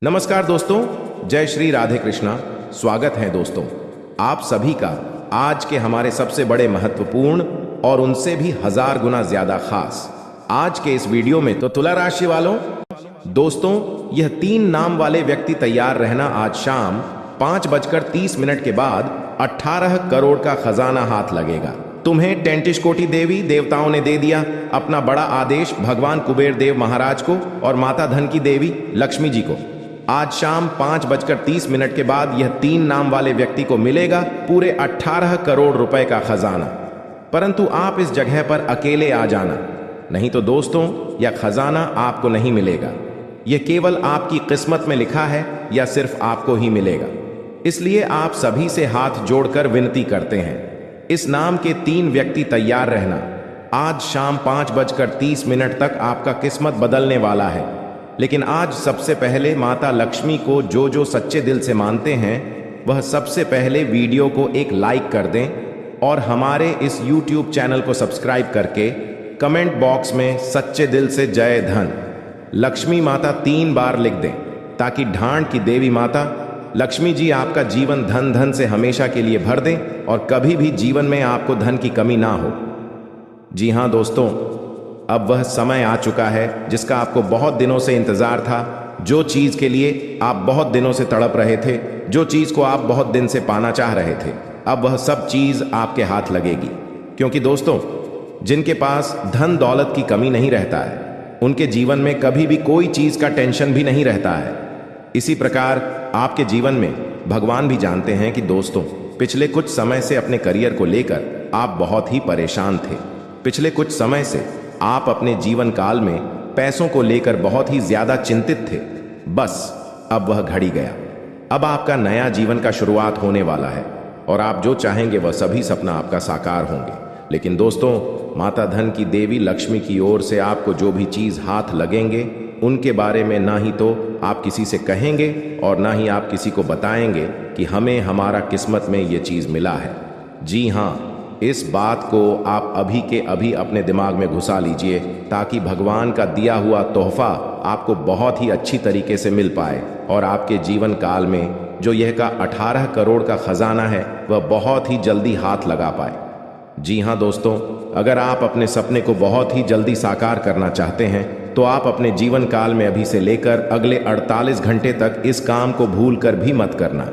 नमस्कार दोस्तों, जय श्री राधे कृष्णा। स्वागत है दोस्तों आप सभी का आज के हमारे सबसे बड़े महत्वपूर्ण और उनसे भी 1000 गुना ज्यादा खास आज के इस वीडियो में। तो तुला राशि वालों, दोस्तों यह 3 नाम वाले व्यक्ति तैयार रहना। आज शाम 5:30 के बाद 18 करोड़ का खजाना हाथ लगेगा। तुम्हें 33 कोटि देवी देवताओं ने दे दिया अपना बड़ा आदेश, भगवान कुबेर देव महाराज को और माता धन की देवी लक्ष्मी जी को। आज शाम 5:30 के बाद यह 3 नाम वाले व्यक्ति को मिलेगा पूरे 18 करोड़ रुपए का खजाना। परंतु आप इस जगह पर अकेले आ जाना, नहीं तो दोस्तों यह खजाना आपको नहीं मिलेगा। यह केवल आपकी किस्मत में लिखा है या सिर्फ आपको ही मिलेगा। इसलिए आप सभी से हाथ जोड़कर विनती करते हैं, इस नाम के 3 व्यक्ति तैयार रहना। आज शाम 5:30 तक आपका किस्मत बदलने वाला है। लेकिन आज सबसे पहले माता लक्ष्मी को जो सच्चे दिल से मानते हैं, वह सबसे पहले वीडियो को एक लाइक कर दें और हमारे इस YouTube चैनल को सब्सक्राइब करके कमेंट बॉक्स में सच्चे दिल से जय धन लक्ष्मी माता 3 बार लिख दें, ताकि ढांड की देवी माता लक्ष्मी जी आपका जीवन धन से हमेशा के लिए भर दें और कभी भी जीवन में आपको धन की कमी ना हो। जी हाँ दोस्तों, अब वह समय आ चुका है जिसका आपको बहुत दिनों से इंतजार था। जो चीज के लिए आप बहुत दिनों से तड़प रहे थे, जो चीज को आप बहुत दिन से पाना चाह रहे थे, अब वह सब चीज आपके हाथ लगेगी। क्योंकि दोस्तों जिनके पास धन दौलत की कमी नहीं रहता है, उनके जीवन में कभी भी कोई चीज का टेंशन भी नहीं रहता है। इसी प्रकार आपके जीवन में भगवान भी जानते हैं कि दोस्तों पिछले कुछ समय से अपने करियर को लेकर आप बहुत ही परेशान थे। पिछले कुछ समय से आप अपने जीवन काल में पैसों को लेकर बहुत ही ज्यादा चिंतित थे। बस अब वह घड़ी गया। अब आपका नया जीवन का शुरुआत होने वाला है और आप जो चाहेंगे वह सभी सपना आपका साकार होंगे। लेकिन दोस्तों माता धन की देवी लक्ष्मी की ओर से आपको जो भी चीज हाथ लगेंगे, उनके बारे में ना ही तो आप किसी से कहेंगे और ना ही आप किसी को बताएंगे कि हमें हमारा किस्मत में ये चीज मिला है। जी हाँ, इस बात को आप अभी के अभी अपने दिमाग में घुसा लीजिए, ताकि भगवान का दिया हुआ तोहफा आपको बहुत ही अच्छी तरीके से मिल पाए और आपके जीवन काल में जो यह का 18 करोड़ का खजाना है वह बहुत ही जल्दी हाथ लगा पाए। जी हाँ दोस्तों, अगर आप अपने सपने को बहुत ही जल्दी साकार करना चाहते हैं तो आप अपने जीवन काल में अभी से लेकर अगले 48 घंटे तक इस काम को भूल कर भी मत करना।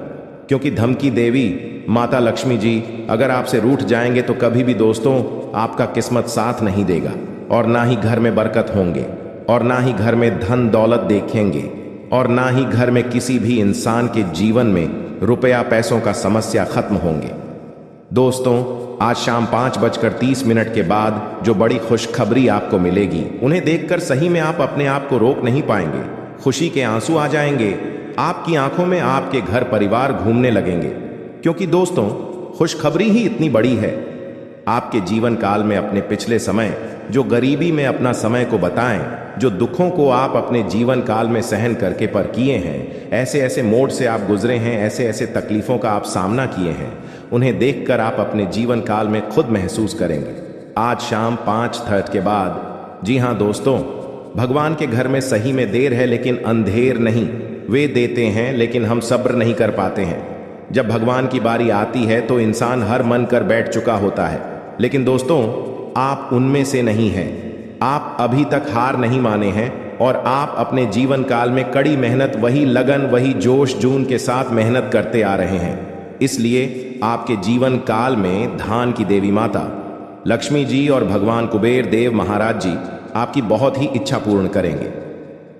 क्योंकि धन की देवी माता लक्ष्मी जी अगर आपसे रूठ जाएंगे तो कभी भी दोस्तों आपका किस्मत साथ नहीं देगा और ना ही घर में बरकत होंगे और ना ही घर में धन दौलत देखेंगे और ना ही घर में किसी भी इंसान के जीवन में रुपया पैसों का समस्या खत्म होंगे। दोस्तों आज शाम 5:30 के बाद जो बड़ी खुशखबरी आपको मिलेगी, उन्हें देखकर सही में आप अपने आप को रोक नहीं पाएंगे। खुशी के आंसू आ जाएंगे, आपकी आंखों में आपके घर परिवार घूमने लगेंगे। क्योंकि दोस्तों खुशखबरी ही इतनी बड़ी है। आपके जीवन काल में अपने पिछले समय जो गरीबी में अपना समय को बताएं, जो दुखों को आप अपने जीवन काल में सहन करके पर किए हैं, ऐसे ऐसे मोड़ से आप गुजरे हैं, ऐसे ऐसे तकलीफों का आप सामना किए हैं, उन्हें देखकर आप अपने जीवन काल में खुद महसूस करेंगे। आज शाम 5:30 के बाद। जी हाँ दोस्तों, भगवान के घर में सही में देर है लेकिन अंधेर नहीं। वे देते हैं लेकिन हम सब्र नहीं कर पाते हैं। जब भगवान की बारी आती है तो इंसान हर मन कर बैठ चुका होता है। लेकिन दोस्तों आप उनमें से नहीं हैं। आप अभी तक हार नहीं माने हैं और आप अपने जीवन काल में कड़ी मेहनत, वही लगन, वही जोश जून के साथ मेहनत करते आ रहे हैं। इसलिए आपके जीवन काल में धान की देवी माता लक्ष्मी जी और भगवान कुबेर देव महाराज जी आपकी बहुत ही इच्छा पूर्ण करेंगे।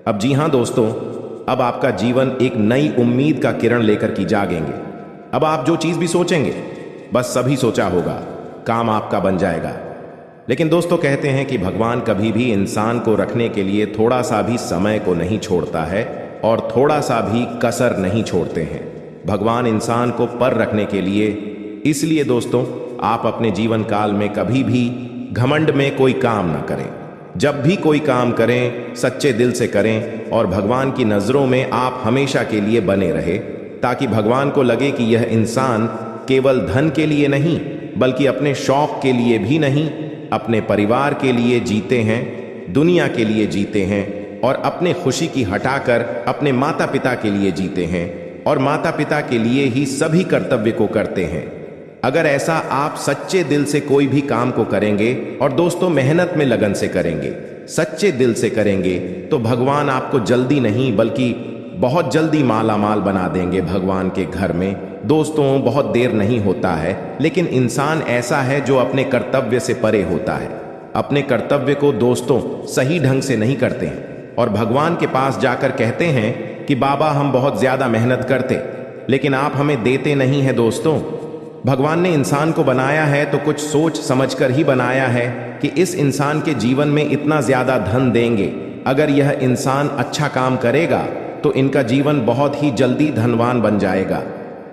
अब जी हाँ दोस्तों, अब आपका जीवन एक नई उम्मीद का किरण लेकर की जागेंगे। अब आप जो चीज भी सोचेंगे, बस सभी सोचा होगा, काम आपका बन जाएगा। लेकिन दोस्तों कहते हैं कि भगवान कभी भी इंसान को रखने के लिए थोड़ा सा भी समय को नहीं छोड़ता है और थोड़ा सा भी कसर नहीं छोड़ते हैं। भगवान इंसान को पर रखने के लिए। इसलिए दोस्तों आप अपने जीवन काल में कभी भी घमंड में कोई काम ना करें। जब भी कोई काम करें सच्चे दिल से करें और भगवान की नजरों में आप हमेशा के लिए बने रहे, ताकि भगवान को लगे कि यह इंसान केवल धन के लिए नहीं बल्कि अपने शौक के लिए भी नहीं, अपने परिवार के लिए जीते हैं, दुनिया के लिए जीते हैं, और अपने खुशी की हटाकर अपने माता पिता के लिए जीते हैं और माता पिता के लिए ही सभी कर्तव्य को करते हैं। अगर ऐसा आप सच्चे दिल से कोई भी काम को करेंगे और दोस्तों मेहनत में लगन से करेंगे, सच्चे दिल से करेंगे, तो भगवान आपको जल्दी नहीं बल्कि बहुत जल्दी माला माल बना देंगे भगवान के घर में। दोस्तों बहुत देर नहीं होता है, लेकिन इंसान ऐसा है जो अपने कर्तव्य से परे होता है। अपने कर्तव्य को दोस्तों सही ढंग से नहीं करते हैं और भगवान के पास जाकर कहते हैं कि बाबा हम बहुत ज्यादा मेहनत करते, लेकिन आप हमें देते नहीं हैं। दोस्तों भगवान ने इंसान को बनाया है तो कुछ सोच समझकर ही बनाया है कि इस इंसान के जीवन में इतना ज्यादा धन देंगे। अगर यह इंसान अच्छा काम करेगा तो इनका जीवन बहुत ही जल्दी धनवान बन जाएगा।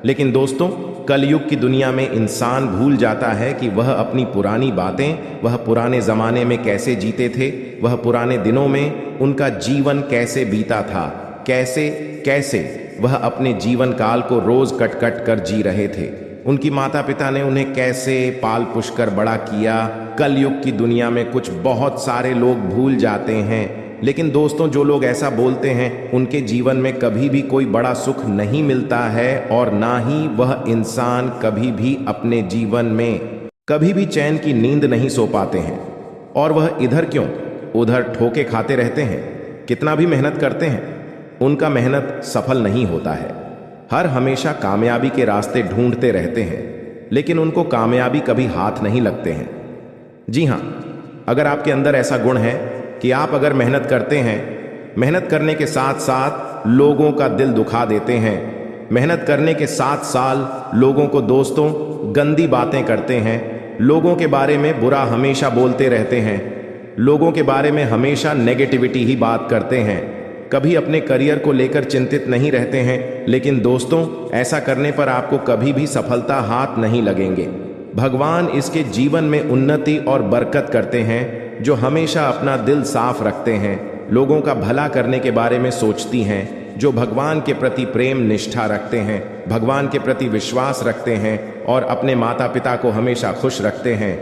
लेकिन दोस्तों कलयुग की दुनिया में इंसान भूल जाता है कि वह अपनी पुरानी बातें, वह पुराने जमाने में कैसे जीते थे, वह पुराने दिनों में उनका जीवन कैसे बीता था, कैसे कैसे वह अपने जीवन काल को रोज कट कट कर जी रहे थे। उनकी माता पिता ने उन्हें कैसे पाल पुष कर बड़ा किया। कलयुग की दुनिया में कुछ बहुत सारे लोग भूल जाते हैं, लेकिन दोस्तों जो लोग ऐसा बोलते हैं उनके जीवन में कभी भी कोई बड़ा सुख नहीं मिलता है और ना ही वह इंसान कभी भी अपने जीवन में कभी भी चैन की नींद नहीं सो पाते हैं। और वह इधर क्यों उधर ठोके खाते रहते हैं, कितना भी मेहनत करते हैं उनका मेहनत सफल नहीं होता है। हर हमेशा कामयाबी के रास्ते ढूंढते रहते हैं, लेकिन उनको कामयाबी कभी हाथ नहीं लगते हैं। जी हाँ, अगर आपके अंदर ऐसा गुण है कि आप अगर मेहनत करते हैं, मेहनत करने के साथ साथ लोगों का दिल दुखा देते हैं, मेहनत करने के साथ साथ लोगों को दोस्तों गंदी बातें करते हैं, लोगों के बारे में बुरा हमेशा बोलते रहते हैं, लोगों के बारे में हमेशा नेगेटिविटी ही बात करते हैं, कभी अपने करियर को लेकर चिंतित नहीं रहते हैं, लेकिन दोस्तों ऐसा करने पर आपको कभी भी सफलता हाथ नहीं लगेंगे। भगवान इसके जीवन में उन्नति और बरकत करते हैं जो हमेशा अपना दिल साफ रखते हैं, लोगों का भला करने के बारे में सोचती हैं, जो भगवान के प्रति प्रेम निष्ठा रखते हैं, भगवान के प्रति विश्वास रखते हैं और अपने माता पिता को हमेशा खुश रखते हैं।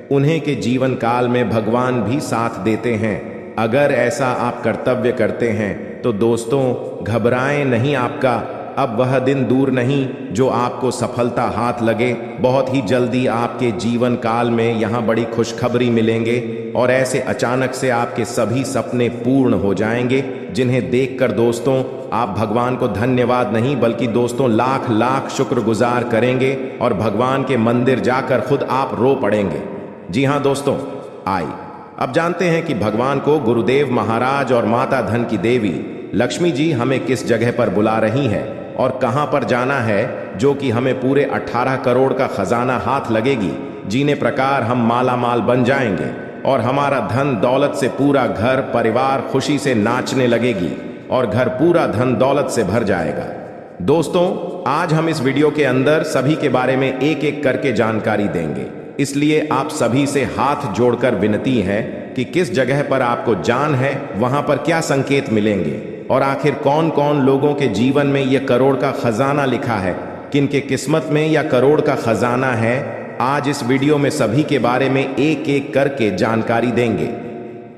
उन्हें के जीवन काल में भगवान भी साथ देते हैं। अगर ऐसा आप कर्तव्य करते हैं तो दोस्तों घबराएं नहीं, आपका अब वह दिन दूर नहीं जो आपको सफलता हाथ लगे। बहुत ही जल्दी आपके जीवन काल में यहाँ बड़ी खुशखबरी मिलेंगे और ऐसे अचानक से आपके सभी सपने पूर्ण हो जाएंगे, जिन्हें देखकर दोस्तों आप भगवान को धन्यवाद नहीं बल्कि दोस्तों लाख लाख शुक्रगुजार करेंगे और भगवान के मंदिर जाकर खुद आप रो पड़ेंगे। जी हाँ दोस्तों, आइए अब जानते हैं कि भगवान को गुरुदेव महाराज और माता धन की देवी लक्ष्मी जी हमें किस जगह पर बुला रही है और कहां पर जाना है, जो कि हमें पूरे 18 करोड़ का खजाना हाथ लगेगी, जीने प्रकार हम माला माल बन जाएंगे और हमारा धन दौलत से पूरा घर परिवार खुशी से नाचने लगेगी और घर पूरा धन दौलत से भर जाएगा। दोस्तों आज हम इस वीडियो के अंदर सभी के बारे में एक एक करके जानकारी देंगे, इसलिए आप सभी से हाथ जोड़कर विनती है कि किस जगह पर आपको जान है, वहां पर क्या संकेत मिलेंगे और आखिर कौन कौन लोगों के जीवन में यह करोड़ का खजाना लिखा है, किनके किस्मत में यह करोड़ का खजाना है। आज इस वीडियो में सभी के बारे में एक एक करके जानकारी देंगे।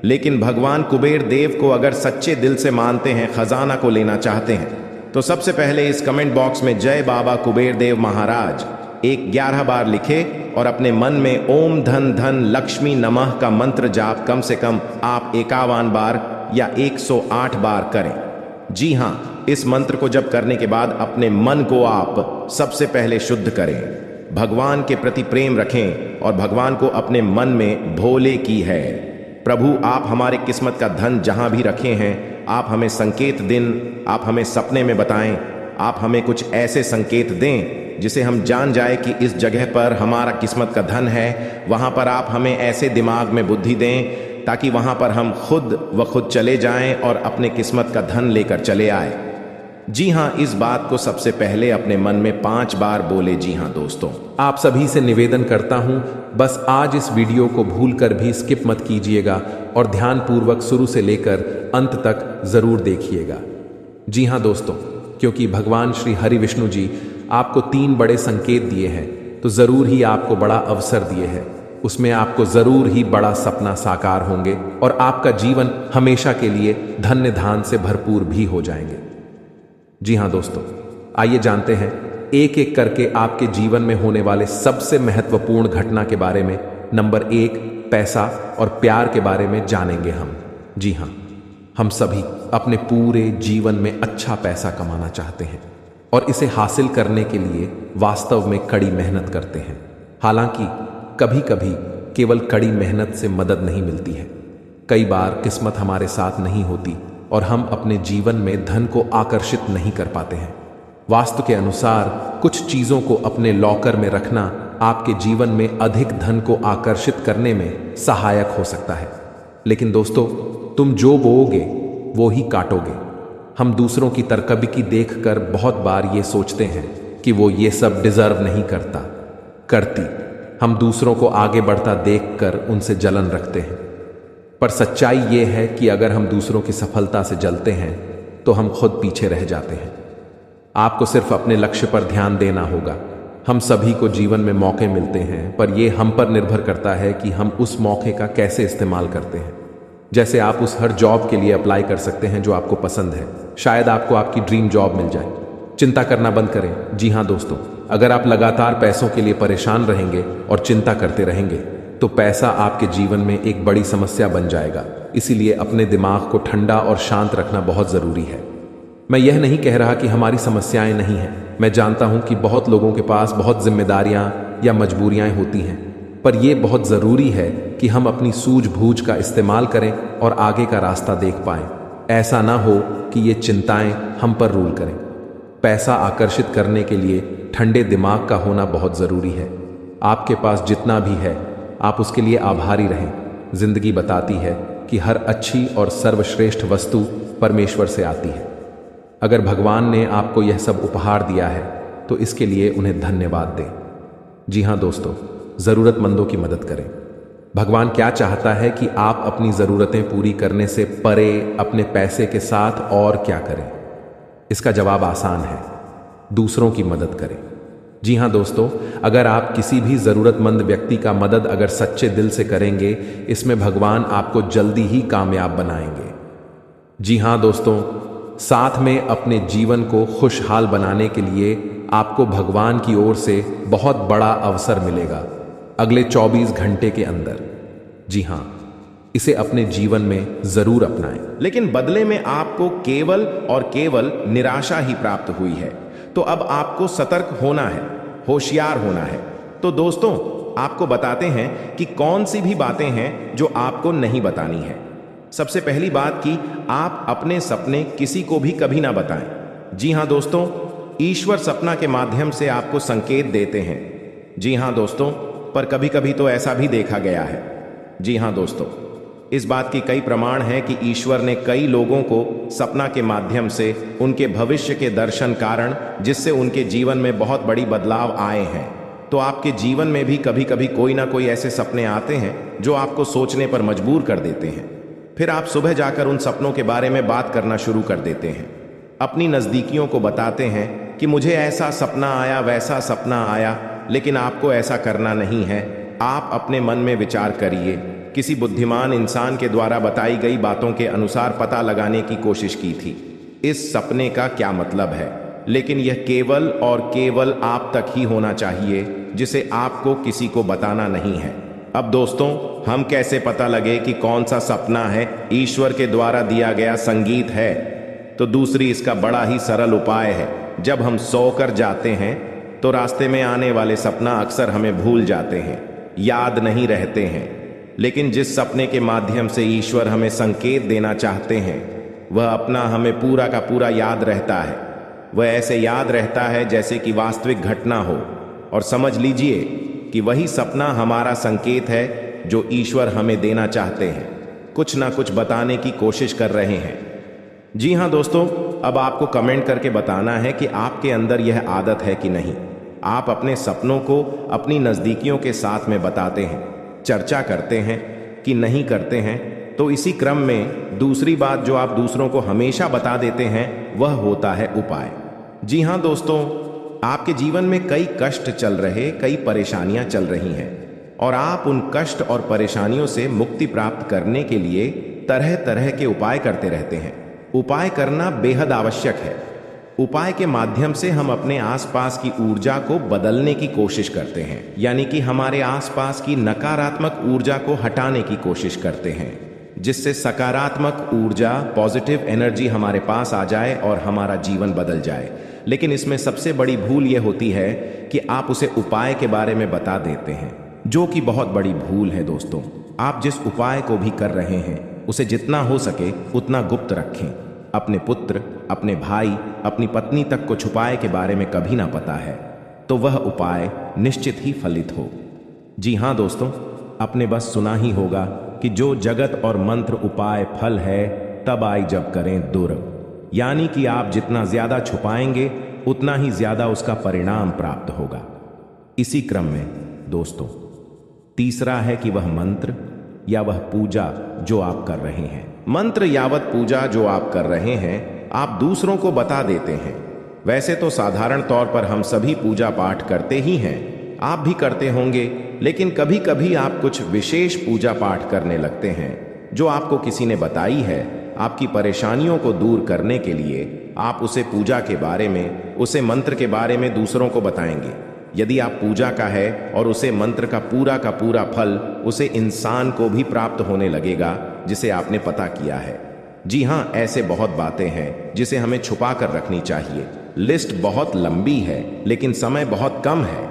लेकिन भगवान कुबेर देव को अगर सच्चे दिल से मानते हैं, खजाना को लेना चाहते हैं, तो सबसे पहले इस कमेंट बॉक्स में जय बाबा कुबेर देव महाराज 11 बार लिखे और अपने मन में ओम धन धन लक्ष्मी नमः का मंत्र जाप कम से कम आप 51 बार या 108 बार करें। जी हाँ, इस मंत्र को जप करने के बाद अपने मन को आप सबसे पहले शुद्ध करें, भगवान के प्रति प्रेम रखें और भगवान को अपने मन में भोले की है। प्रभु आप हमारे किस्मत का धन जहां भी रखे हैं, आप हमें संकेत दिन, आप हमें सपने में बताएं, आप हमें कुछ ऐसे संकेत दें जिसे हम जान जाए कि इस जगह पर हमारा किस्मत का धन है। वहां पर आप हमें ऐसे दिमाग में बुद्धि दें ताकि वहां पर हम खुद चले जाएं और अपने किस्मत का धन लेकर चले आए। जी हाँ, इस बात को सबसे पहले अपने मन में 5 बार बोले। जी हाँ दोस्तों, आप सभी से निवेदन करता हूं, बस आज इस वीडियो को भूलकर भी स्किप मत कीजिएगा और ध्यानपूर्वक शुरू से लेकर अंत तक जरूर देखिएगा। जी हाँ दोस्तों, क्योंकि भगवान श्री हरि विष्णु जी आपको 3 बड़े संकेत दिए हैं, तो जरूर ही आपको बड़ा अवसर दिए हैं। उसमें आपको जरूर ही बड़ा सपना साकार होंगे और आपका जीवन हमेशा के लिए धन्य धान से भरपूर भी हो जाएंगे। जी हाँ दोस्तों, आइए जानते हैं एक एक करके आपके जीवन में होने वाले सबसे महत्वपूर्ण घटना के बारे में। नंबर 1, पैसा और प्यार के बारे में जानेंगे हम। जी हाँ, हम सभी अपने पूरे जीवन में अच्छा पैसा कमाना चाहते हैं और इसे हासिल करने के लिए वास्तव में कड़ी मेहनत करते हैं। हालांकि कभी कभी केवल कड़ी मेहनत से मदद नहीं मिलती है। कई बार किस्मत हमारे साथ नहीं होती और हम अपने जीवन में धन को आकर्षित नहीं कर पाते हैं। वास्तु के अनुसार कुछ चीजों को अपने लॉकर में रखना आपके जीवन में अधिक धन को आकर्षित करने में सहायक हो सकता है। लेकिन दोस्तों, तुम जो बोओगे वो ही काटोगे। हम दूसरों की तरक्की देखकर बहुत बार ये सोचते हैं कि वो ये सब डिजर्व नहीं करती। हम दूसरों को आगे बढ़ता देखकर उनसे जलन रखते हैं। पर सच्चाई ये है कि अगर हम दूसरों की सफलता से जलते हैं तो हम खुद पीछे रह जाते हैं। आपको सिर्फ अपने लक्ष्य पर ध्यान देना होगा। हम सभी को जीवन में मौके मिलते हैं, पर यह हम पर निर्भर करता है कि हम उस मौके का कैसे इस्तेमाल करते हैं। जैसे आप उस हर जॉब के लिए अप्लाई कर सकते हैं जो आपको पसंद है। शायद आपको आपकी ड्रीम जॉब मिल जाए। चिंता करना बंद करें। जी हाँ दोस्तों, अगर आप लगातार पैसों के लिए परेशान रहेंगे और चिंता करते रहेंगे तो पैसा आपके जीवन में एक बड़ी समस्या बन जाएगा। इसीलिए अपने दिमाग को ठंडा और शांत रखना बहुत जरूरी है। मैं यह नहीं कह रहा कि हमारी समस्याएं नहीं हैं। मैं जानता हूं कि बहुत लोगों के पास बहुत जिम्मेदारियां या मजबूरियां होती हैं, पर यह बहुत ज़रूरी है कि हम अपनी सूझबूझ का इस्तेमाल करें और आगे का रास्ता देख पाएं। ऐसा ना हो कि ये चिंताएं हम पर रूल करें। पैसा आकर्षित करने के लिए ठंडे दिमाग का होना बहुत ज़रूरी है। आपके पास जितना भी है आप उसके लिए आभारी रहें। जिंदगी बताती है कि हर अच्छी और सर्वश्रेष्ठ वस्तु परमेश्वर से आती है। अगर भगवान ने आपको यह सब उपहार दिया है तो इसके लिए उन्हें धन्यवाद दें। जी हाँ दोस्तों, ज़रूरतमंदों की मदद करें। भगवान क्या चाहता है कि आप अपनी ज़रूरतें पूरी करने से परे अपने पैसे के साथ और क्या करें? इसका जवाब आसान है, दूसरों की मदद करें। जी हाँ दोस्तों, अगर आप किसी भी ज़रूरतमंद व्यक्ति का मदद अगर सच्चे दिल से करेंगे, इसमें भगवान आपको जल्दी ही कामयाब बनाएंगे। जी हाँ दोस्तों, साथ में अपने जीवन को खुशहाल बनाने के लिए आपको भगवान की ओर से बहुत बड़ा अवसर मिलेगा अगले 24 घंटे के अंदर। जी हाँ, इसे अपने जीवन में जरूर अपनाएं। लेकिन बदले में आपको केवल और केवल निराशा ही प्राप्त हुई है, तो अब आपको सतर्क होना है, होशियार होना है। तो दोस्तों, आपको बताते हैं कि कौन सी भी बातें हैं जो आपको नहीं बतानी है। सबसे पहली बात कि आप अपने सपने किसी को भी कभी ना बताएं। जी हाँ दोस्तों, ईश्वर सपना के माध्यम से आपको संकेत देते हैं। जी हाँ दोस्तों, पर कभी कभी तो ऐसा भी देखा गया है। जी हाँ दोस्तों, इस बात की कई प्रमाण हैं कि ईश्वर ने कई लोगों को सपना के माध्यम से उनके भविष्य के दर्शन कारण, जिससे उनके जीवन में बहुत बड़ी बदलाव आए हैं। तो आपके जीवन में भी कभी कभी कोई ना कोई ऐसे सपने आते हैं जो आपको सोचने पर मजबूर कर देते हैं। फिर आप सुबह जाकर उन सपनों के बारे में बात करना शुरू कर देते हैं। अपनी नज़दीकियों को बताते हैं कि मुझे ऐसा सपना आया, वैसा सपना आया, लेकिन आपको ऐसा करना नहीं है। आप अपने मन में विचार करिए। किसी बुद्धिमान इंसान के द्वारा बताई गई बातों के अनुसार पता लगाने की कोशिश की थी इस सपने का क्या मतलब है, लेकिन यह केवल और केवल आप तक ही होना चाहिए, जिसे आपको किसी को बताना नहीं है। अब दोस्तों, हम कैसे पता लगे कि कौन सा सपना है ईश्वर के द्वारा दिया गया संगीत है? तो दूसरी इसका बड़ा ही सरल उपाय है। जब हम सोकर जाते हैं तो रास्ते में आने वाले सपना अक्सर हमें भूल जाते हैं, याद नहीं रहते हैं। लेकिन जिस सपने के माध्यम से ईश्वर हमें संकेत देना चाहते हैं, वह अपना हमें पूरा का पूरा याद रहता है। वह ऐसे याद रहता है जैसे कि वास्तविक घटना हो। और समझ लीजिए कि वही सपना हमारा संकेत है जो ईश्वर हमें देना चाहते हैं, कुछ ना कुछ बताने की कोशिश कर रहे हैं। जी हाँ दोस्तों, अब आपको कमेंट करके बताना है कि आपके अंदर यह आदत है कि नहीं। आप अपने सपनों को अपनी नज़दीकियों के साथ में बताते हैं, चर्चा करते हैं कि नहीं करते हैं। तो इसी क्रम में दूसरी बात जो आप दूसरों को हमेशा बता देते हैं, वह होता है उपाय। जी हाँ दोस्तों, आपके जीवन में कई कष्ट चल रहे, कई परेशानियां चल रही हैं और आप उन कष्ट और परेशानियों से मुक्ति प्राप्त करने के लिए तरह तरह के उपाय करते रहते हैं। उपाय करना बेहद आवश्यक है। उपाय के माध्यम से हम अपने आसपास की ऊर्जा को बदलने की कोशिश करते हैं, यानी कि हमारे आसपास की नकारात्मक ऊर्जा को हटाने की कोशिश करते हैं, जिससे सकारात्मक ऊर्जा, पॉजिटिव एनर्जी हमारे पास आ जाए और हमारा जीवन बदल जाए। लेकिन इसमें सबसे बड़ी भूल यह होती है कि आप उसे उपाय के बारे में बता देते हैं, जो कि बहुत बड़ी भूल है दोस्तों। आप जिस उपाय को भी कर रहे हैं उसे जितना हो सके उतना गुप्त रखें। अपने पुत्र, अपने भाई, अपनी पत्नी तक को छुपाए के बारे में कभी ना पता है, तो वह उपाय निश्चित ही फलित हो। जी हाँ दोस्तों, आपने बस सुना ही होगा कि जो जगत और मंत्र उपाय फल है, तब आई जब करें दुर्ग, यानी कि आप जितना ज्यादा छुपाएंगे उतना ही ज्यादा उसका परिणाम प्राप्त होगा। इसी क्रम में दोस्तों, तीसरा है कि वह मंत्र या वह पूजा जो आप कर रहे हैं, मंत्र यावत पूजा जो आप कर रहे हैं, आप दूसरों को बता देते हैं। वैसे तो साधारण तौर पर हम सभी पूजा पाठ करते ही हैं, आप भी करते होंगे, लेकिन कभी कभी आप कुछ विशेष पूजा पाठ करने लगते हैं जो आपको किसी ने बताई है। आपकी परेशानियों को दूर करने के लिए आप उसे पूजा के बारे में, उसे मंत्र के बारे में दूसरों को बताएंगे। यदि आप पूजा का है और उसे मंत्र का पूरा फल उसे इंसान को भी प्राप्त होने लगेगा जिसे आपने पता किया है। जी हाँ, ऐसे बहुत बातें हैं जिसे हमें छुपा कर रखनी चाहिए। लिस्ट बहुत लंबी है लेकिन समय बहुत कम है,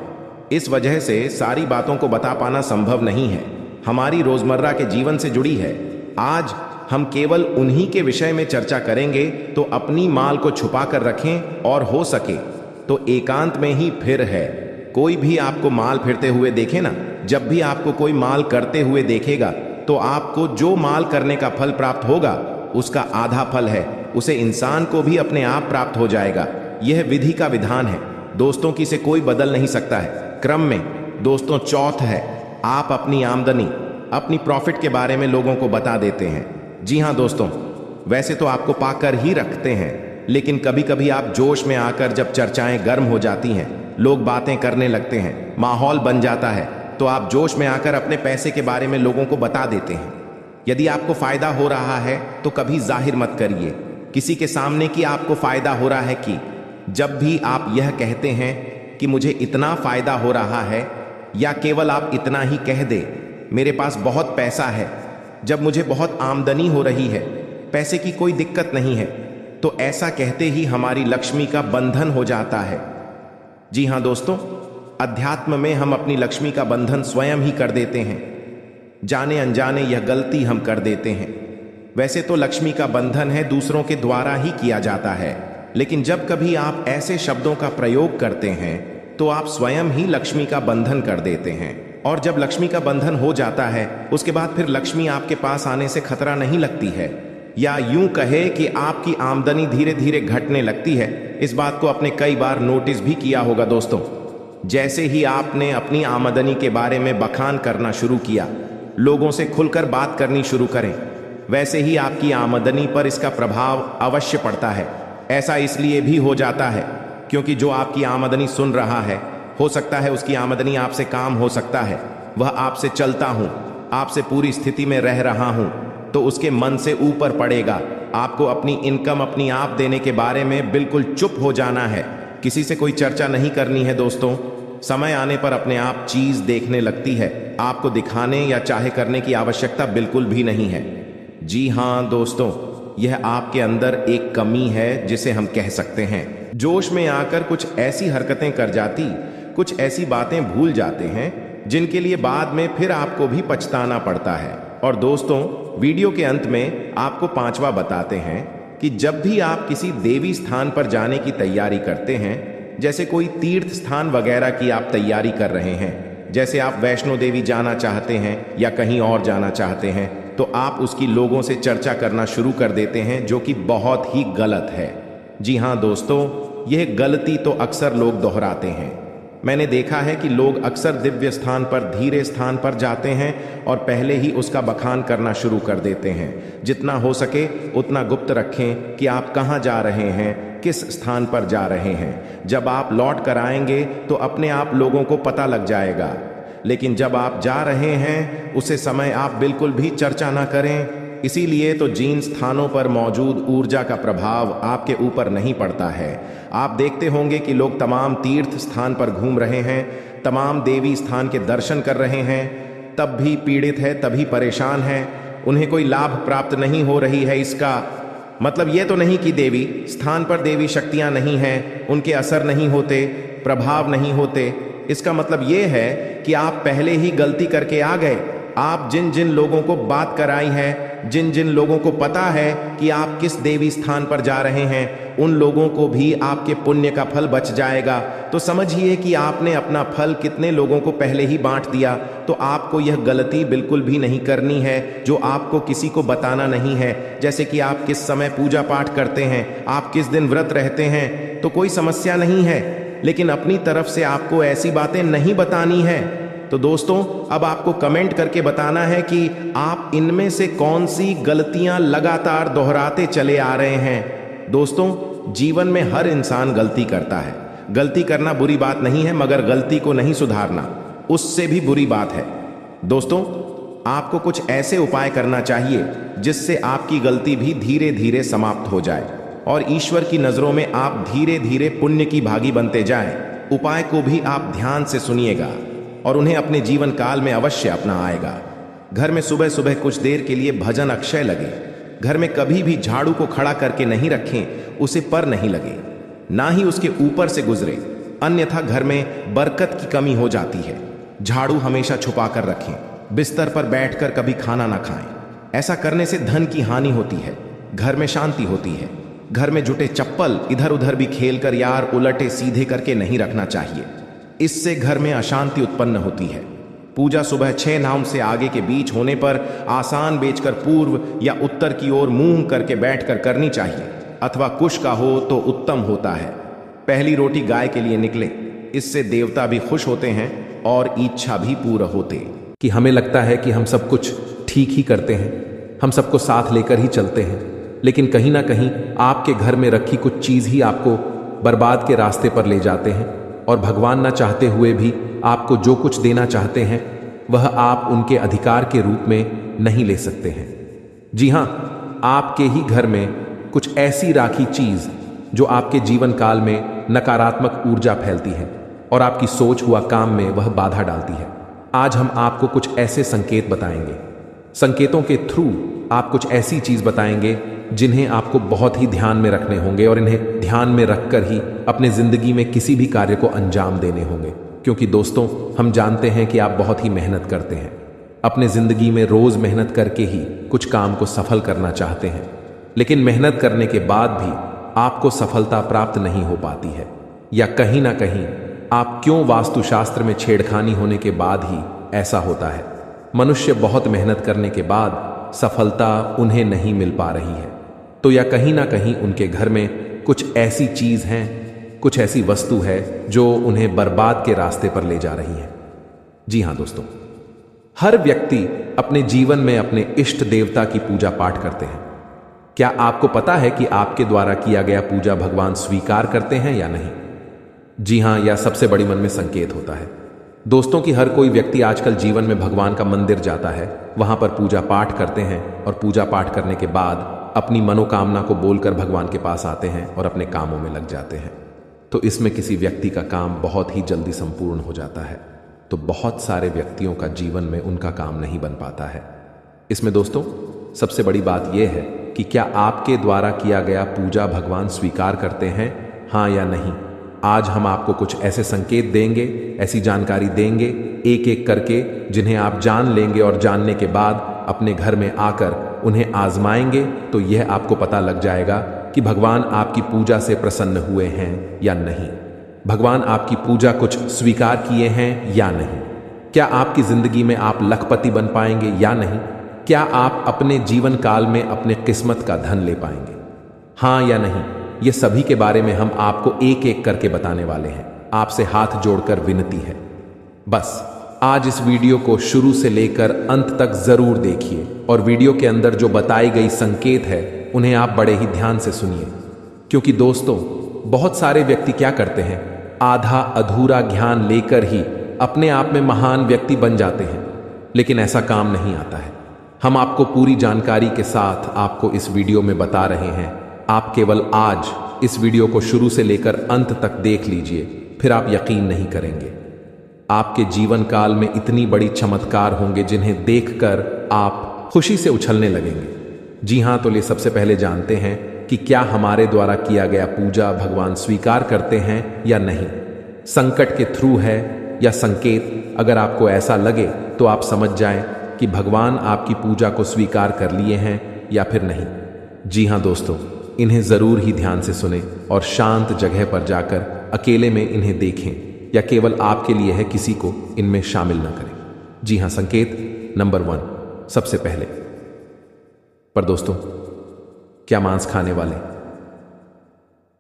इस वजह से सारी बातों को बता पाना संभव नहीं है। हमारी रोजमर्रा के जीवन से जुड़ी है। आज हम केवल उन्हीं के विषय में चर्चा करेंगे, तो अपनी माल को छुपा कर रखें और हो सके तो एकांत में ही फिर है। कोई भी आपको माल फिरते हुए देखे ना, जब भी आपको कोई माल करते हुए देखेगा तो आपको जो माल करने का फल प्राप्त होगा उसका आधा फल है, उसे इंसान को भी अपने आप प्राप्त हो जाएगा। यह विधि का विधान है दोस्तों, की से कोई बदल नहीं सकता है। क्रम में दोस्तों, चौथ है, आप अपनी आमदनी, अपनी प्रॉफिट के बारे में लोगों को बता देते हैं। जी हाँ दोस्तों, वैसे तो आपको पाकर ही रखते हैं, लेकिन कभी कभी आप जोश में आकर जब चर्चाएं गर्म हो जाती हैं, लोग बातें करने लगते हैं, माहौल बन जाता है, तो आप जोश में आकर अपने पैसे के बारे में लोगों को बता देते हैं। यदि आपको फायदा हो रहा है तो कभी जाहिर मत करिए किसी के सामने कि आपको फायदा हो रहा है। कि जब भी आप यह कहते हैं कि मुझे इतना फायदा हो रहा है, या केवल आप इतना ही कह दे मेरे पास बहुत पैसा है, जब मुझे बहुत आमदनी हो रही है, पैसे की कोई दिक्कत नहीं है, तो ऐसा कहते ही हमारी लक्ष्मी का बंधन हो जाता है। जी हाँ दोस्तों, अध्यात्म में हम अपनी लक्ष्मी का बंधन स्वयं ही कर देते हैं। जाने अनजाने यह गलती हम कर देते हैं। वैसे तो लक्ष्मी का बंधन है दूसरों के द्वारा ही किया जाता है, लेकिन जब कभी आप ऐसे शब्दों का प्रयोग करते हैं तो आप स्वयं ही लक्ष्मी का बंधन कर देते हैं। और जब लक्ष्मी का बंधन हो जाता है उसके बाद फिर लक्ष्मी आपके पास आने से खतरा नहीं लगती है, या यूं कहे कि आपकी आमदनी धीरे धीरे घटने लगती है। इस बात को आपने कई बार नोटिस भी किया होगा दोस्तों। जैसे ही आपने अपनी आमदनी के बारे में बखान करना शुरू किया, लोगों से खुलकर बात करनी शुरू करें, वैसे ही आपकी आमदनी पर इसका प्रभाव अवश्य पड़ता है। ऐसा इसलिए भी हो जाता है क्योंकि जो आपकी आमदनी सुन रहा है, हो सकता है उसकी आमदनी आपसे काम हो सकता है, वह आपसे चलता हूं, आपसे पूरी स्थिति में रह रहा हूं, तो उसके मन से ऊपर पड़ेगा। आपको अपनी इनकम अपनी आप देने के बारे में बिल्कुल चुप हो जाना है, किसी से कोई चर्चा नहीं करनी है दोस्तों। समय आने पर अपने आप चीज देखने लगती है, आपको दिखाने या चाहे करने की आवश्यकता बिल्कुल भी नहीं है। जी हाँ दोस्तों, यह आपके अंदर एक कमी है जिसे हम कह सकते हैं। जोश में आकर कुछ ऐसी हरकतें कर जाती, कुछ ऐसी बातें भूल जाते हैं जिनके लिए बाद में फिर आपको भी पछताना पड़ता है। और दोस्तों, वीडियो के अंत में आपको पांचवा बताते हैं कि जब भी आप किसी देवी स्थान पर जाने की तैयारी करते हैं, जैसे कोई तीर्थ स्थान वगैरह की आप तैयारी कर रहे हैं, जैसे आप वैष्णो देवी जाना चाहते हैं या कहीं और जाना चाहते हैं, तो आप उसकी लोगों से चर्चा करना शुरू कर देते हैं, जो कि बहुत ही गलत है। जी हाँ दोस्तों, यह गलती तो अक्सर लोग दोहराते हैं। मैंने देखा है कि लोग अक्सर दिव्य स्थान पर, धीरे स्थान पर जाते हैं और पहले ही उसका बखान करना शुरू कर देते हैं। जितना हो सके उतना गुप्त रखें कि आप कहाँ जा रहे हैं, किस स्थान पर जा रहे हैं। जब आप लौट कर आएंगे तो अपने आप लोगों को पता लग जाएगा। लेकिन जब आप जा रहे हैं उसे समय आप बिल्कुल भी चर्चा ना करें। इसीलिए तो जिन स्थानों पर मौजूद ऊर्जा का प्रभाव आपके ऊपर नहीं पड़ता है। आप देखते होंगे कि लोग तमाम तीर्थ स्थान पर घूम रहे हैं, तमाम देवी स्थान के दर्शन कर रहे हैं, तब भी पीड़ित है, तभी परेशान है, उन्हें कोई लाभ प्राप्त नहीं हो रही है। इसका मतलब ये तो नहीं कि देवी स्थान पर देवी शक्तियां नहीं हैं, उनके असर नहीं होते, प्रभाव नहीं होते। इसका मतलब ये है कि आप पहले ही गलती करके आ गए। आप जिन जिन लोगों को बात कराई है, जिन जिन लोगों को पता है कि आप किस देवी स्थान पर जा रहे हैं, उन लोगों को भी आपके पुण्य का फल बच जाएगा। तो समझिए कि आपने अपना फल कितने लोगों को पहले ही बांट दिया। तो आपको यह गलती बिल्कुल भी नहीं करनी है जो आपको किसी को बताना नहीं है। जैसे कि आप किस समय पूजा पाठ करते हैं, आप किस दिन व्रत रहते हैं, तो कोई समस्या नहीं है, लेकिन अपनी तरफ से आपको ऐसी बातें नहीं बतानी है। तो दोस्तों, अब आपको कमेंट करके बताना है कि आप इनमें से कौन सी गलतियां लगातार दोहराते चले आ रहे हैं। दोस्तों, जीवन में हर इंसान गलती करता है। गलती करना बुरी बात नहीं है, मगर गलती को नहीं सुधारना उससे भी बुरी बात है। दोस्तों, आपको कुछ ऐसे उपाय करना चाहिए जिससे आपकी गलती भी धीरे धीरे समाप्त हो जाए और ईश्वर की नजरों में आप धीरे धीरे पुण्य की भागी बनते जाएं। उपाय को भी आप ध्यान से सुनिएगा और उन्हें अपने जीवन काल में अवश्य अपना आएगा। घर में सुबह सुबह कुछ देर के लिए भजन अक्षय लगे। घर में कभी भी झाड़ू को खड़ा करके नहीं रखें, उसे पर नहीं लगे, ना ही उसके ऊपर से गुजरे, अन्यथा घर में बरकत की कमी हो जाती है। झाड़ू हमेशा छुपा कर रखें। बिस्तर पर बैठकर कभी खाना ना खाएं। ऐसा करने से धन की हानि होती है, घर में शांति होती है। घर में जुटे चप्पल इधर उधर भी खेलकर यार उलटे सीधे करके नहीं रखना चाहिए, इससे घर में अशांति उत्पन्न होती है। पूजा सुबह 6 नाम से आगे के बीच होने पर आसान बेचकर पूर्व या उत्तर की ओर मुंह करके बैठकर करनी चाहिए, अथवा कुश का हो तो उत्तम होता है। पहली रोटी गाय के लिए निकले, इससे देवता भी खुश होते हैं और इच्छा भी पूरा होते। कि हमें लगता है कि हम सब कुछ ठीक ही करते हैं, हम सबको साथ लेकर ही चलते हैं, लेकिन कहीं ना कहीं आपके घर में रखी कुछ चीज ही आपको बर्बाद के रास्ते पर ले जाते हैं। और भगवान ना चाहते हुए भी आपको जो कुछ देना चाहते हैं वह आप उनके अधिकार के रूप में नहीं ले सकते हैं। जी हाँ, आपके ही घर में कुछ ऐसी राखी चीज जो आपके जीवन काल में नकारात्मक ऊर्जा फैलती है और आपकी सोच हुआ काम में वह बाधा डालती है। आज हम आपको कुछ ऐसे संकेत बताएंगे। संकेतों के थ्रू आप कुछ ऐसी चीज बताएंगे जिन्हें आपको बहुत ही ध्यान में रखने होंगे और इन्हें ध्यान में रखकर ही अपने जिंदगी में किसी भी कार्य को अंजाम देने होंगे। क्योंकि दोस्तों, हम जानते हैं कि आप बहुत ही मेहनत करते हैं, अपने जिंदगी में रोज मेहनत करके ही कुछ काम को सफल करना चाहते हैं, लेकिन मेहनत करने के बाद भी आपको सफलता प्राप्त नहीं हो पाती है, या कहीं ना कहीं आप क्यों वास्तुशास्त्र में छेड़खानी होने के बाद ही ऐसा होता है। मनुष्य बहुत मेहनत करने के बाद सफलता उन्हें नहीं मिल पा रही है, तो या कहीं ना कहीं उनके घर में कुछ ऐसी चीज है, कुछ ऐसी वस्तु है जो उन्हें बर्बाद के रास्ते पर ले जा रही है। जी हां दोस्तों, हर व्यक्ति अपने जीवन में अपने इष्ट देवता की पूजा पाठ करते हैं। क्या आपको पता है कि आपके द्वारा किया गया पूजा भगवान स्वीकार करते हैं या नहीं? जी हां, यह सबसे बड़ी मन में संकेत होता है दोस्तों कि हर कोई व्यक्ति आजकल जीवन में भगवान का मंदिर जाता है, वहां पर पूजा पाठ करते हैं और पूजा पाठ करने के बाद अपनी मनोकामना को बोलकर भगवान के पास आते हैं और अपने कामों में लग जाते हैं। तो इसमें किसी व्यक्ति का काम बहुत ही जल्दी संपूर्ण हो जाता है, तो बहुत सारे व्यक्तियों का जीवन में उनका काम नहीं बन पाता है। इसमें दोस्तों सबसे बड़ी बात यह है कि क्या आपके द्वारा किया गया पूजा भगवान स्वीकार करते हैं, हाँ या नहीं। आज हम आपको कुछ ऐसे संकेत देंगे, ऐसी जानकारी देंगे एक एक करके, जिन्हें आप जान लेंगे और जानने के बाद अपने घर में आकर उन्हें आजमाएंगे तो यह आपको पता लग जाएगा कि भगवान आपकी पूजा से प्रसन्न हुए हैं या नहीं, भगवान आपकी पूजा कुछ स्वीकार किए हैं या नहीं। क्या आपकी जिंदगी में आप लखपति बन पाएंगे या नहीं? क्या आप अपने जीवन काल में अपने किस्मत का धन ले पाएंगे, हाँ या नहीं? ये सभी के बारे में हम आपको एक एक करके बताने वाले हैं। आपसे हाथ जोड़कर विनती है, बस आज इस वीडियो को शुरू से लेकर अंत तक जरूर देखिए और वीडियो के अंदर जो बताई गई संकेत है उन्हें आप बड़े ही ध्यान से सुनिए। क्योंकि दोस्तों बहुत सारे व्यक्ति क्या करते हैं, आधा अधूरा ज्ञान लेकर ही अपने आप में महान व्यक्ति बन जाते हैं, लेकिन ऐसा काम नहीं आता है। हम आपको पूरी जानकारी के साथ आपको इस वीडियो में बता रहे हैं। आप केवल आज इस वीडियो को शुरू से लेकर अंत तक देख लीजिए, फिर आप यकीन नहीं करेंगे। आपके जीवन काल में इतनी बड़ी चमत्कार होंगे जिन्हें देखकर आप खुशी से उछलने लगेंगे। जी हाँ, तो ले सबसे पहले जानते हैं कि क्या हमारे द्वारा किया गया पूजा भगवान स्वीकार करते हैं या नहीं। संकट के थ्रू है या संकेत। अगर आपको ऐसा लगे तो आप समझ जाएं कि भगवान आपकी पूजा को स्वीकार कर लिए हैं या फिर नहीं। जी हाँ दोस्तों, इन्हें जरूर ही ध्यान से सुने और शांत जगह पर जाकर अकेले में इन्हें देखें, या केवल आपके लिए है, किसी को इनमें शामिल न करें। जी हाँ, संकेत नंबर 1 सबसे पहले। पर दोस्तों, क्या मांस खाने वाले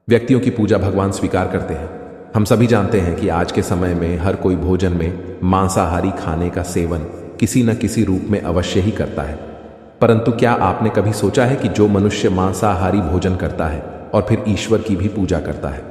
व्यक्तियों की पूजा भगवान स्वीकार करते हैं? हम सभी जानते हैं कि आज के समय में हर कोई भोजन में मांसाहारी खाने का सेवन किसी न किसी रूप में अवश्य ही करता है। परंतु क्या आपने कभी सोचा है कि जो मनुष्य मांसाहारी भोजन करता है और फिर ईश्वर की भी पूजा करता है,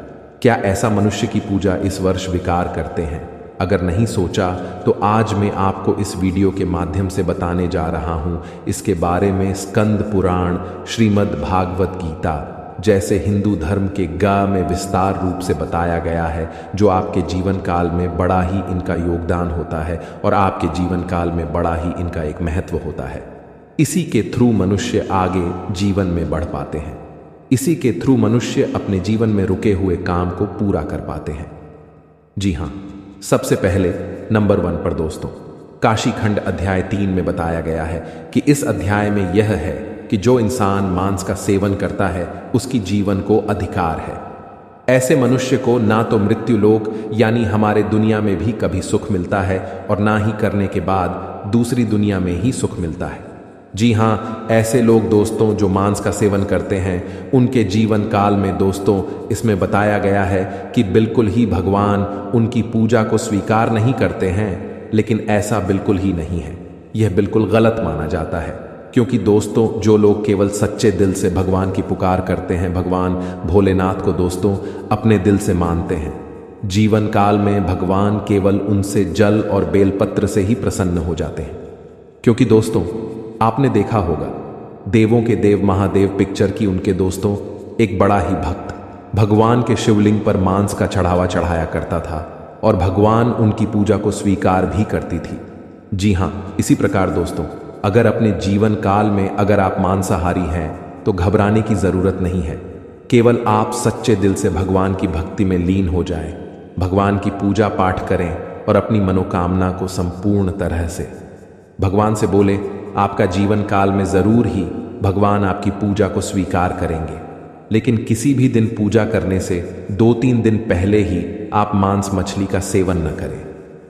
क्या ऐसा मनुष्य की पूजा इस वर्ष विकार करते हैं? अगर नहीं सोचा तो आज मैं आपको इस वीडियो के माध्यम से बताने जा रहा हूं इसके बारे में। स्कंद पुराण, श्रीमद् भागवत गीता जैसे हिंदू धर्म के गा में विस्तार रूप से बताया गया है, जो आपके जीवन काल में बड़ा ही इनका योगदान होता है और आपके जीवन काल में बड़ा ही इनका एक महत्व होता है। इसी के थ्रू मनुष्य आगे जीवन में बढ़ पाते हैं। इसी के थ्रू मनुष्य अपने जीवन में रुके हुए काम को पूरा कर पाते हैं। जी हाँ, सबसे पहले नंबर 1 पर दोस्तों, काशी खंड अध्याय 3 में बताया गया है कि इस अध्याय में यह है कि जो इंसान मांस का सेवन करता है उसकी जीवन को अधिकार है। ऐसे मनुष्य को ना तो मृत्यु लोक यानी हमारे दुनिया में भी कभी सुख मिलता है और ना ही करने के बाद दूसरी दुनिया में ही सुख मिलता है। जी हाँ, ऐसे लोग दोस्तों जो मांस का सेवन करते हैं, उनके जीवन काल में दोस्तों इसमें बताया गया है कि बिल्कुल ही भगवान उनकी पूजा को स्वीकार नहीं करते हैं। लेकिन ऐसा बिल्कुल ही नहीं है, यह बिल्कुल गलत माना जाता है। क्योंकि दोस्तों, जो लोग केवल सच्चे दिल से भगवान की पुकार करते हैं, भगवान भोलेनाथ को दोस्तों अपने दिल से मानते हैं, जीवन काल में भगवान केवल उनसे जल और बेलपत्र से ही प्रसन्न हो जाते हैं। क्योंकि दोस्तों, आपने देखा होगा देवों के देव महादेव पिक्चर की उनके दोस्तों एक बड़ा ही भक्त भगवान के शिवलिंग पर मांस का चढ़ावा चढ़ाया करता था और भगवान उनकी पूजा को स्वीकार भी करती थी। जी हाँ, इसी प्रकार दोस्तों, अगर अपने जीवन काल में अगर आप मांसाहारी हैं तो घबराने की जरूरत नहीं है। केवल आप सच्चे दिल से भगवान की भक्ति में लीन हो जाएं, भगवान की पूजा पाठ करें और अपनी मनोकामना को संपूर्ण तरह से भगवान से बोले। आपका जीवन काल में जरूर ही भगवान आपकी पूजा को स्वीकार करेंगे। लेकिन किसी भी दिन पूजा करने से 2-3 दिन पहले ही आप मांस मछली का सेवन न करें,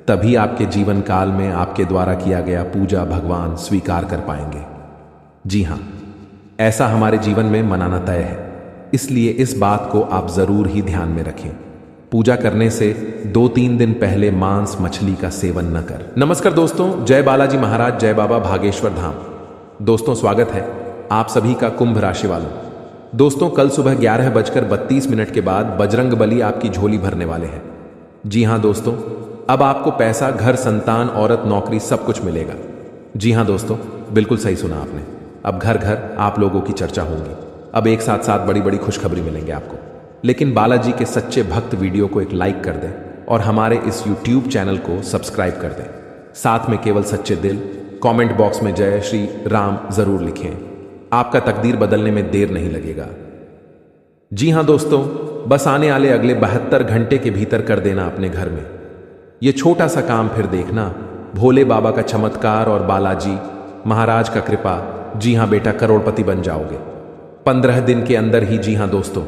तभी आपके जीवन काल में आपके द्वारा किया गया पूजा भगवान स्वीकार कर पाएंगे। जी हाँ, ऐसा हमारे जीवन में मनाना तय है, इसलिए इस बात को आप जरूर ही ध्यान में रखें। पूजा करने से 2-3 दिन पहले मांस मछली का सेवन न कर। नमस्कार दोस्तों, जय बालाजी महाराज, जय बाबा भागेश्वर धाम। दोस्तों, स्वागत है आप सभी का कुंभ राशि वालों। दोस्तों, कल सुबह 11:32 के बाद बजरंग बली आपकी झोली भरने वाले हैं। जी हाँ दोस्तों, अब आपको पैसा, घर, संतान, औरत, नौकरी सब कुछ मिलेगा। जी हाँ दोस्तों, बिल्कुल सही सुना आपने। अब घर घर आप लोगों की चर्चा होगी। अब एक साथ साथ बड़ी बड़ी खुशखबरी मिलेंगे आपको। लेकिन बालाजी के सच्चे भक्त वीडियो को एक लाइक कर दें और हमारे इस YouTube चैनल को सब्सक्राइब कर दें। साथ में केवल सच्चे दिल कमेंट बॉक्स में जय श्री राम जरूर लिखें। आपका तकदीर बदलने में देर नहीं लगेगा। जी हाँ दोस्तों, बस आने वाले अगले 72 घंटे के भीतर कर देना अपने घर में ये छोटा सा काम, फिर देखना भोले बाबा का चमत्कार और बालाजी महाराज का कृपा। जी हाँ बेटा, करोड़पति बन जाओगे 15 दिन के अंदर ही। जी हाँ दोस्तों,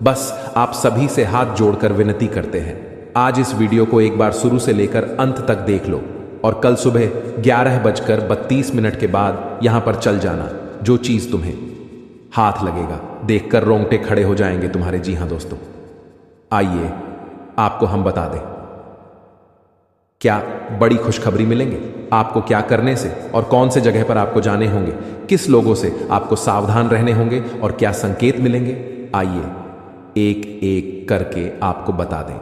बस आप सभी से हाथ जोड़कर विनती करते हैं, आज इस वीडियो को एक बार शुरू से लेकर अंत तक देख लो और कल सुबह 11:32 के बाद यहां पर चल जाना। जो चीज तुम्हें हाथ लगेगा, देखकर रोंगटे खड़े हो जाएंगे तुम्हारे। जी हां दोस्तों, आइए आपको हम बता दें क्या बड़ी खुशखबरी मिलेंगे आपको, क्या करने से और कौन से जगह पर आपको जाने होंगे, किस लोगों से आपको सावधान रहने होंगे और क्या संकेत मिलेंगे। आइए एक एक करके आपको बता दें।